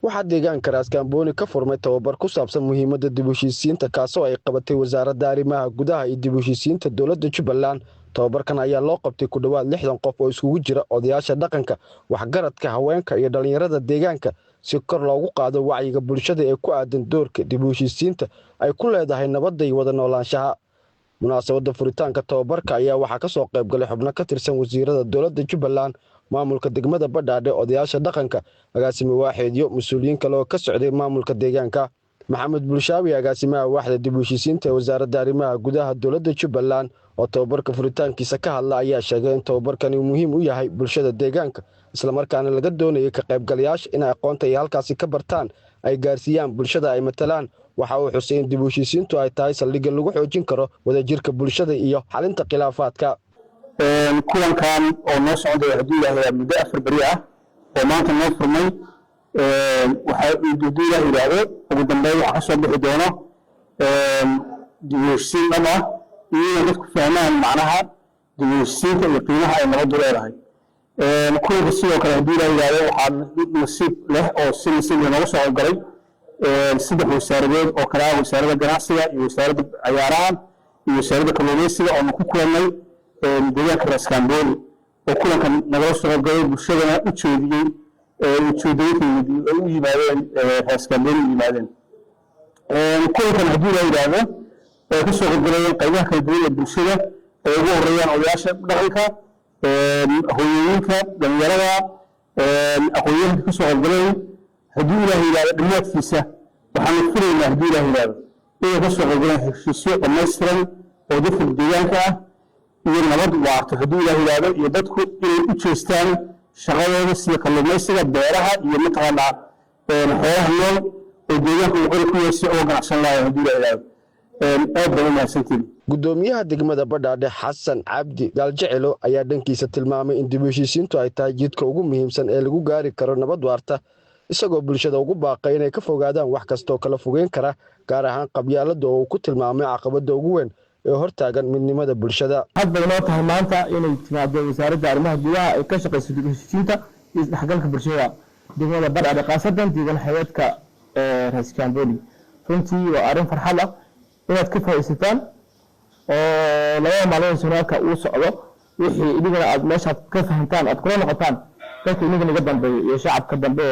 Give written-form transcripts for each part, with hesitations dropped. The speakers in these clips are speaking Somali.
waxaa deegaanka Raaskambooni ka furmay tababar ku saabsan muhiimadda dib u heshiisiinta kaasoo ay qabatay wasaaradda arrimaha gudaha iyo dib u heshiisiinta dowladda Jubbaland. Tababarkan ayaa loo qabtay ku dhawaad 60 qof oo isugu jira odayaasha dhaqanka, waxgaradka, haweenka iyo dhalinyarada deegaanka si kor loogu qaado wacyiga bulshada ee ku aadan doorka dib u heshiisiinta ay ku leedahay nabadda iyo wada noolaanshaha. Munaasabadda furitaanka tababarka ayaa waxaa ka soo qayb galay xubno ka tirsan wasiirada dowladda Jubbaland, maamulka degmada Badhaadhe, odayaasha dhaqanka, agaasime waaxeedyo, mas'uuliyiin kale oo ka socday maamulka deegaanka. Maxamed Bulshaawi, agaasimaha waaxda dib u heshiisiinta ee wasaaradda arrimaha gudaha dowladda Jubbaland oo tababarka furitaankiisa ka hadla ayaa sheegay in tababarkani muhiim u yahay bulshada deegaanka isla markaana laga doonayo ka qaybgalayaasha in aqoonta ay halkaasi ka bartaan ay gaarsiiyaan bulshada ay matalaan. waxa uu xusay in dib u heshiisiintu ay tahay saldhigga lagu xoojin karo wadajirka bulshada iyo xalinta khilaafaadka. kulankan oo noo socday haddii ilaahay muddo 4 bari ah oo maanta noo furmay waxa uu haddii ilaahay yiraahdo ugu dambeyn waxa ka soo bixi doono dib u heshiisiin dhab ah iyo dadku fahmaan macnaha dib u heshiisiinta iyo qiimaha ay nabaddu leedahay. kulanka sidoo kale haddii ilaahay yiraahdo waxaa nasiib leh oo si nasiib leh nooga soo galay 3 wasaaradood oo kala ah wasaaradda ganacsiga iyo wasaaradda ciyaaraha iyo wasaaradda kalluumaysiga oo ku kulmay deegaanka Raaskambooni oo kulankan nagala soo galay bulshadana u jeediyay ujeedooyinkii ay u yimaadeen Raaskambooni yimaadeen. kulankan haddii la yiraahdo ka soo galay qaybaha kala duwan ee bulshada ee ugu horeeyaan odayaasha dhaqanka, hooyooyinka, dhalinyarada, aqoonyahanka ka soo galay haddii ilaahay yiraahdo dhamaadkiisa waxaan filaynaa haddii ilaahay yiraahdo inay ka soo galaan heshiisyo dhammaystiran oo dadka deegaanka ah iyo nabad waarta haddii ilaahay yiraahdo iyo dadku inay u jeestaan shaqadooda sida kalluumaysiga, beeraha iyo mataqaanaa xoolaha nool oo deegaanka uu qori ku yeeshay oo ganacsan lahayd haddii ilaahay yiraahdo aad baan u mahadsantihiin. Gudoomiyaha degmada Badhaadhe Xasan Cabdi Galjecelo ayaa dhankiisa tilmaamay in dib u heshiisiintu ay tahay jidka ugu muhiimsan ee lagu gaari karo nabad waarta isagoo bulshada ugu baaqay inay ka fogaadaan wax kasta oo kala fogeyn kara gaar ahaan qabyaaladda oo uu ku tilmaamay caqabadda ugu weyn ee hortaagan midnimada bulshada. hadda inoo tahay maanta inay timaado wasaaradda arrimaha gudaha ay ka shaqeyso dib u heshiisiinta iyo isdhexgalka bulshada degmada Badhaadhe qaasatan deegaan xayaadka Raaskambooni. runtii waa arrin farxad ah inaad ka faa'iidaysataan oo laba maalmood sanadka uu socdo wixii idinka aad meesha ka fahantaan aad kula noqotaan dadka idinka naga dambeeyo iyo shacabka dambe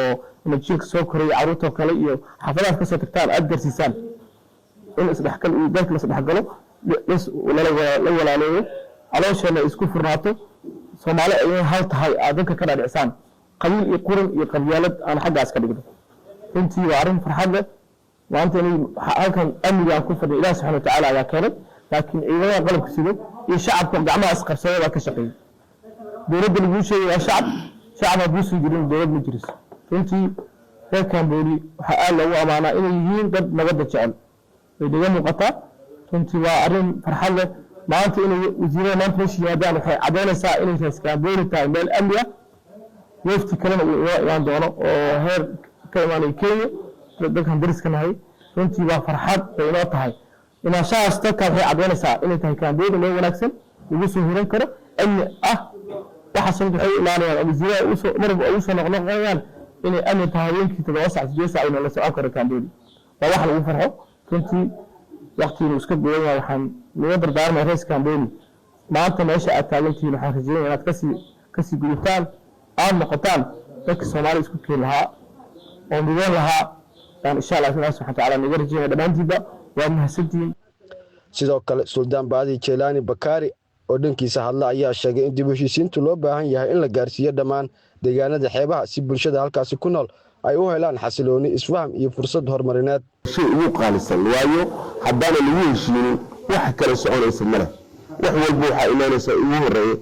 oo jiilka soo koray caruurta kale iyo xaafadaha ka soo tagtaan aad garsiisaan in isdhexgal iyo dalka la isdhexgalo la walaaleeyo calooshana isku furnaato Soomaali ay hal tahay aadinka ka dhacsan qabiil iyo quran iyo qabyaalad aan xaggaas ka dhigno. runtii waa arrin farxad leh maanta inay halkan amniga ku fadhiyo Ilaahay subhanahu wa ta'ala ayaa keenay laakiin ciidamada qalabka sida iyo shacabka gacmaha isqabsadada ka shaqeeya dowladda lagu sheegay shacab hadduu soo jirin dowlad ma jiris. runtii Raaskambooni waxa aad loogu amaanaa inay yihiin dad nabadda jecel way dhiga muuqataa. runtii waa arrin farxad leh maanta inay wasiirada maanta meesha yimaadaan waxay cadeynaysaa inay Raaskambooni tahay meel amni ah wafti kalena uu imaan doono oo heer ka imaanay Kenya dadkan dariska nahay. runtii waa farxad bay inoo tahay inaa shaas dadka waxay cadeynaysaa inay tahay Kambooni meel wanaagsan lagu soo hiran karo amni ah waxa soo waxay ilaalinayaan wasiirada marba ugu soo noqnoqayaan inay amni tahay habeenkii 7 saac 8 saac inay la socon karo Kambooni waa wax lagu farxo. runtii waqtiga iska go'ay waxaan laga dardaarmay Raaskambooni maanta meesha aad taagantiin waxaan rajaynayaa inaad kasi gudubtaan aad noqotaan dadka Soomaali isku keen lahaa oo mideen lahaa insha Allah subhanahu wa ta'ala naga rajaynayaa dhamaantiiba waa mahadsantiin. sidoo kale Suldaan Baadi Jeelani Bakari oo dhankiisa hadla ayaa sheegay in dib u heshiisiintu loo baahan yahay in la gaarsiiyo dhammaan deegaanada xeebaha si bulshada halkaasi ku nool ay u helaan xasilooni, isfaham iyo fursad horumarineed. shay ugu qaalisan waayo haddana lagu heshiinin wax kala soconaysa male wax walba waxa imaanaysa ugu horeeyo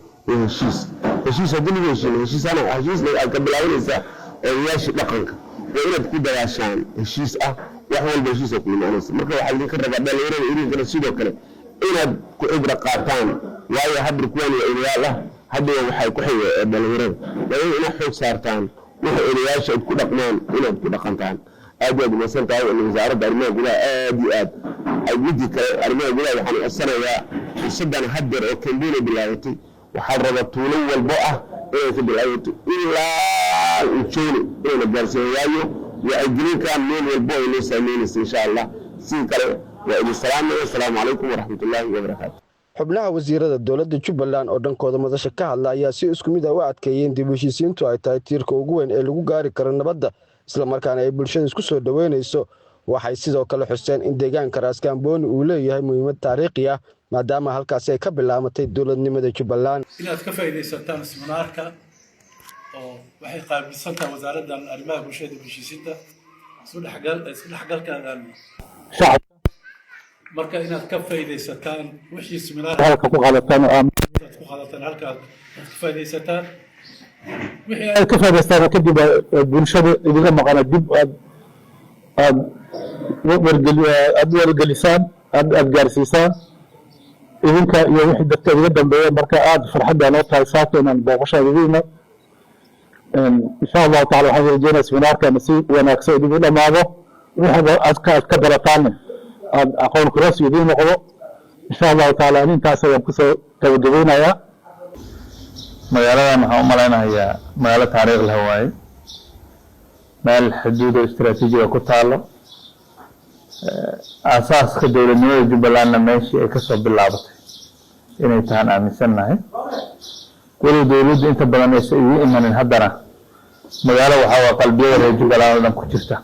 heshiis haddii lagu heshiinin heshiisana aad ka bilaabanaysaa odayaasha dhaqanka waa inaad ku dadaashaan heshiis ah wax walba heshiis ku imaanaysa. marka waxaa idinka rabaa dhalinyarada idinkana sidoo kale inaad ku cibra qaataan waayo hadda kuwan waa odayaal ah hadda waxay ku xigay dhalinyarada waa inaad xoog saartaan waxa odayaasha ku dhaqmaan inaad ku dhaqantaan. aad iyo masan tahay in wasaaradda arrimaha gudaha aad iyo aad ay midi kale arrimaha gudaha waxaan codsanayaa fursadan hadda oo Kambooni bilaabatay waxaa raba tuulo walbo ah inay ka bilaabato ilaa ujeedo inay gaarsiiyo waayo وعجلين كان مين والبوي ليس مينس إن شاء الله سين كله وإلى السلام عليكم ورحمة الله وبركاته. xubnaha wasiirada dowladda Jubbaland oo dhankooda madasha ka hadla ayaa si isku mid ah u adkeeyeen dib u heshiisiintu ay tahay tiirka ugu weyn ee lagu gaari karo nabadda isla markaana ay bulshada isku soo dhaweynayso waxay sidoo kale xuseen in deegaanka Ras Kamboni uu leeyahay muhiimad taariikhi ah maadaama halkaas ay ka bilaabatay dowladnimada Jubbaland inaad ka faa'iideysataan seminaarka oo waxay qaabilsantahay wasaaradda arrimaha bulshada iyo heshiisiinta isku dhaxgalka shacab marka inaad ka faa'iideysataan wixii seminaarka halka ku qaadataan halka ka faa'iideysataan wixii ay ka faa'iideystaan kadib bulshada idinka maqana dib aad wargelisaan aad gaarsiisaan idinka iyo wixii dadka iga dambeeya marka aad farxadda noo tahay saaka inaan booqashaada idinna insha allahu taala waxaan rajeynayaa seminaarkana si wanaagsan idinku dhammaado wixii aad ka barataan aad aqoon kuraas idiin noqdo insha allahu taala intaas ayaan kusoo gabagabeynayaa magaaladan waxaan u malaynayaa magaalo taariikh leh waaye meel xuduud oo istiraatiijiga ku taalo aasaaska dowladnimada Jubbalandna meeshii ay kasoo bilaabatay inay tahaan aaminsannahay weli dowladdu inta badan aysan igu imanin haddana magaalo waxaa waa qalbiyada reer Jubbaland oo dhan ku jirta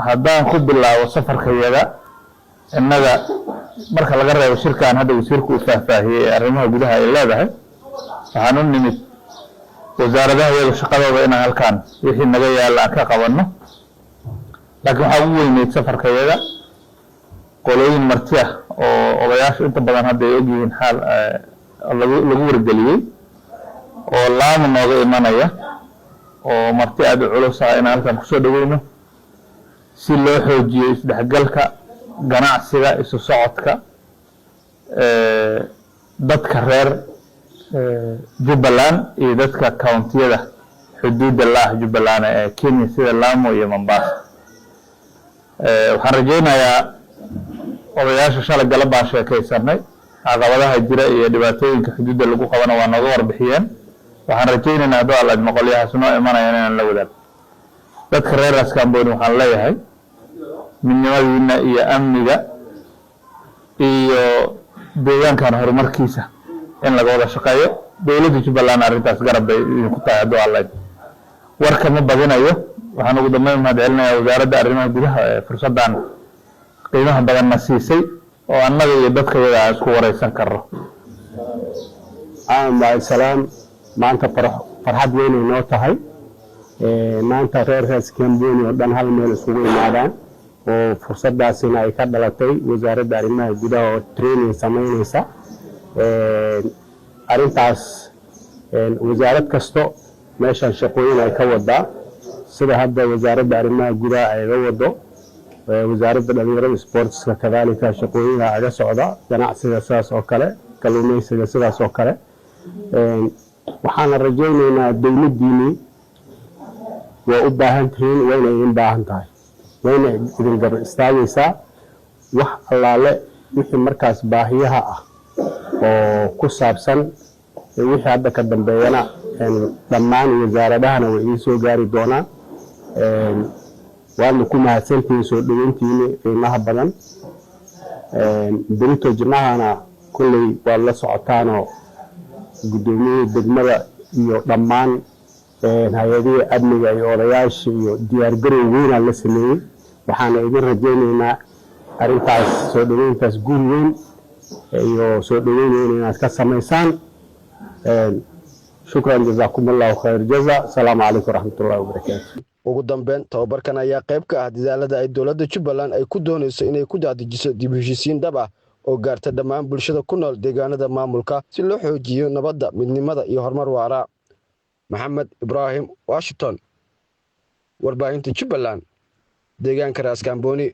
haddaan ku bilaabo safarkayaga innaga marka laga reebo shirkaan hadda wasiirku uu faahfaahiyey ee arrimaha gudaha ay leedahay waxaan u nimid wasaaradaha iyaga shaqadooda inaan halkaan wixii naga yaalla aan ka qabanno laakiin waxaa ugu weyneyd safarkayaga qolooyin marti ah oo odayaashu inta badan hadda ay ogyihiin xaal lagu wargeliyey oo laamo nooga imanaya oo marti aad u culus ah inaan halkaan kusoo dhaweyno si loo xoojiyo isdhexgalka ganacsiga isu socodka dadka reer Jubbaland iyo dadka countiyada xuduudda la ah Jubbaland ee Kenya sida Lamu iyo Mombasa waxaan rajeynayaa odayaasha shalay galab baan sheekaysanay caqabadaha jira iyo dhibaatooyinka xuduudda lagu qabana waa nooga warbixiyeen waxaan rajeynaynaa hadduu alla maqolyahaas noo imanayaan inaan la wadaag dadka reer Ras Kamboni waxaan leeyahay midnimadiina iyo amniga iyo deegaankan horumarkiisa in laga wada shaqeeyo dowladda Jubbaland arrintaas garab bay idinku tahay hadduu alla warka ma badinayo waxaan ugu dambeyn mahadcelinayaa wasaaradda arrimaha gudaha ee fursaddan qiimaha badan na siisay oo annaga iyo dadka iyaga aan isku wareysan karno salaam maanta farxad weyn ay noo tahay maanta reer Ras Kamboni oo dhan hal meel isugu imaadaan oo fursadaasina ay ka dhalatay wasaaradda arrimaha gudaha oo training sameynaysa arintaas wasaarad kasto meeshan shaqooyin ay ka wadaa sida hadda wasaaradda arrimaha gudaha ay ga wado wasaaradda dhalinyarada sportska kadaalika shaqooyinka aga socda ganacsiga sidaas oo kale kalluumaysiga sidaas oo kale waxaan rajeynaynaa dowladdiini waa u baahan tihiin wayna idin baahan tahay wayna idin gar istaagaysaa wax allaale wixii markaas baahiyaha ah oo ku saabsan wixii hadda ka dambeeyana dhammaan wasaaradahana way idin soo gaari doonaan waana ku mahadsantihiin soo dhaweyntiina qiimaha badan berito jimcahana kulley waad la socotaanoo guddoomiyaha degmada iyo dhammaan hay-adihii amniga iyo odayaasha iyo diyaargarow weynaa la sameeyey waxaana idin rajeynaynaa arrintaas soo dhaweyntaas guul weyn iyo soo dhaweynayna inaad ka samaysaan shukran jazakumullahu khayr jaza asalaamu calaykum waraxmatullahi wabarakaatu ugu dambeyn tababarkan ayaa qayb ka ah dadaalada ay dowladda Jubbaland ay ku doonayso inay ku daadijiso dib u heshiisiin dhab ah oo gaarta dhammaan bulshada ku nool deegaanada maamulka si loo xoojiyo nabadda midnimada iyo horumar waara Maxamed Ibrahim Washington warbaahinta Jubbaland deegaanka Ras Kamboni